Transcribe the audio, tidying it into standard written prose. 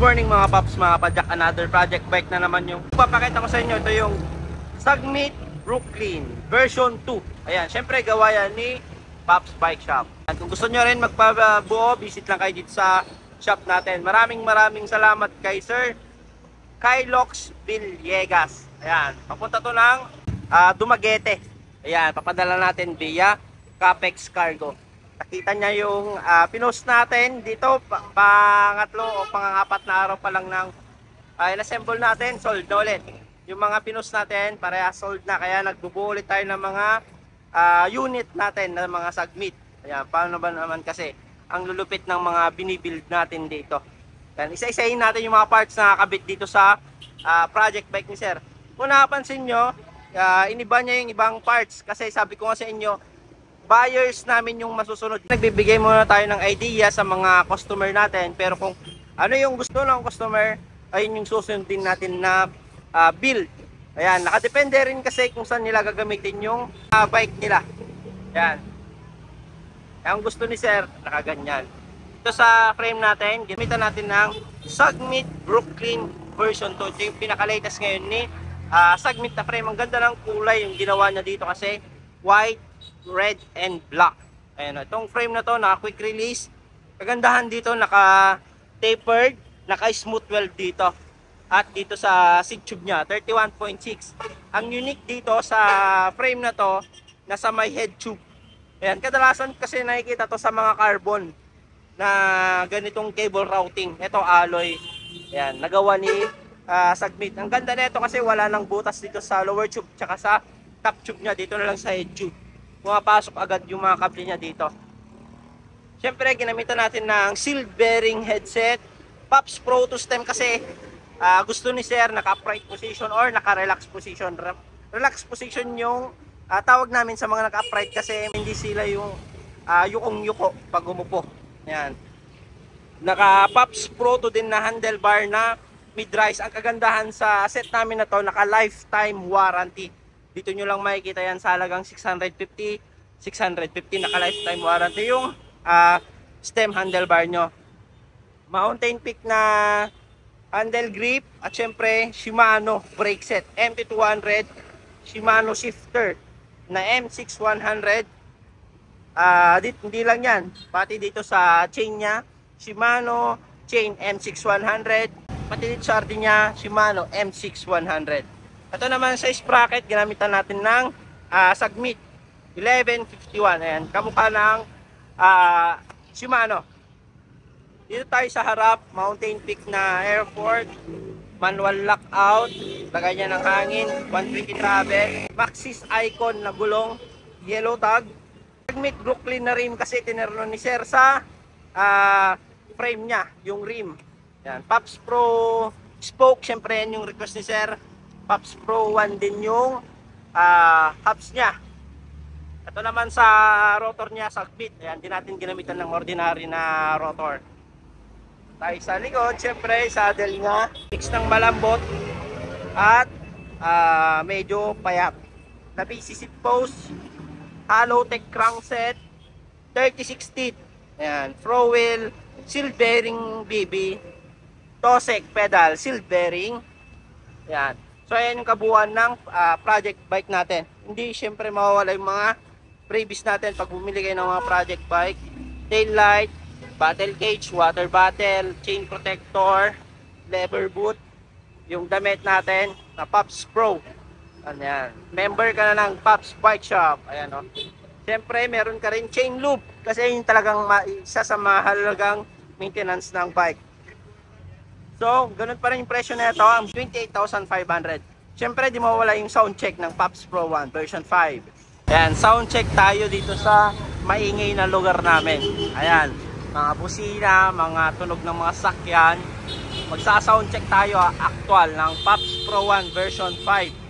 morning mga paps, mga padyak. Another project bike na naman yung papakita ko sa inyo. Ito yung Sagmit Brooklyn version 2. Ayan, syempre gawa yan ni Pops Bike Shop. At kung gusto nyo rin magpabuo, visit lang kayo dito sa shop natin. Maraming salamat kay Sir Kylox Villegas. Ayan, papunta to ng Dumaguete. Ayan, papadala natin via Capex Cargo. Nakita niya yung pinost natin dito, pangatlo o pangapat na araw pa lang ng in-assemble natin, sold na ulit. Yung mga pinost natin, pareha sold na, kaya nagbubuo ulit tayo ng mga unit natin ng mga Sagmit. Ayan, paano ba naman kasi ang lulupit ng mga binibuild natin dito. Ayan, isa-isahin natin yung mga parts na nakakabit dito sa project bike ni Sir. Kung napansin nyo, iniba niya yung ibang parts kasi sabi ko nga sa inyo, buyers namin yung masusunod. Nagbibigay muna tayo ng idea sa mga customer natin, pero kung ano yung gusto ng customer, ayun yung susundin natin na build. Ayan, nakadepende rin kasi kung saan nila gagamitin yung bike nila. Ayan. Ang gusto ni Sir, nakaganyan. Ito sa frame natin, gamitan natin ng Sagmit Brooklyn version 2. Ito yung pinaka-latest ngayon ni Sagmit na frame. Ang ganda ng kulay yung ginawa niya dito kasi white, red and black. Ayan, itong frame na to naka quick release. Kagandahan dito, naka tapered, naka smooth weld dito. At dito sa seat tube nya 31.6. Ang unique dito sa frame na to, nasa may head tube. Ayan, kadalasan kasi nakikita to sa mga carbon na ganitong cable routing. Ito alloy. Ayan, nagawa ni Sagmit. Ang ganda nito kasi wala nang butas dito sa lower tube tsaka sa top tube nya, dito na lang sa head tube. Pumapasok agad yung mga kable niya dito. Siyempre, ginamitan natin ng sealed bearing headset. Pops Pro to stem kasi gusto ni Sir naka-upright position or naka-relax position. Relax position yung tawag namin sa mga naka-upright kasi hindi sila yung yukong-yuko pag umupo. Yan. Naka-Pops Pro to din na handlebar na mid-rise. Ang kagandahan sa set namin na to, naka-lifetime warranty. Dito nyo lang makikita yan sa halagang 650 naka-lifetime warranty yung stem handlebar nyo. Mountain Peak na handle grip at syempre Shimano brake set. MT200 Shimano shifter na M6100. Hindi lang yan, pati dito sa chain nya Shimano chain M6100, pati dito sa RD nya Shimano M6100. Ito naman sa sprocket, ginamitan natin ng Sagmit 1151. Ayan, kamukha ng Shimano. Dito tayo sa harap, Mountain Peak na airport, manual lockout, lagay niya ng hangin, 120 travel, Maxxis icon na gulong, yellow tag. Sagmit Brooklyn na rim kasi tinerno ni Sir sa frame niya, yung rim. Ayan, Pops Pro spoke, syempre yan yung request ni Sir. Pops Pro 1 din yung hubs nya. Ito naman sa rotor nya, Sagmit. Ayan, din natin ginamitan ng ordinary na rotor. Tayo sa likod, syempre saddle nya, mix ng malambot at medyo payat. Na BC seat post, hollow tech crankset, 36 teeth. Ayan, pro wheel, sealed bearing BB, Tosek pedal, sealed bearing. Ayan. So ayan yung kabuuan ng project bike natin. Hindi syempre mawawala yung mga previous natin pag bumili kayo ng mga project bike. Tail light, battle cage, water bottle, chain protector, lever boot, yung damit natin na Pops Pro. Ayan. Member ka na ng Pops Bike Shop. Ayan, o. Syempre meron ka rin chain loop kasi yun talagang isa sa mahalagang maintenance ng bike. So, ganun pa rin yung presyo na ito, ang 28,500. Siyempre, di mawala yung sound check ng Pops Pro 1 version 5. Ayan, sound check tayo dito sa maingay na lugar namin. Ayan, mga busina, mga tunog ng mga sakyan. Magsa-sound check tayo actual ng Pops Pro 1 version 5.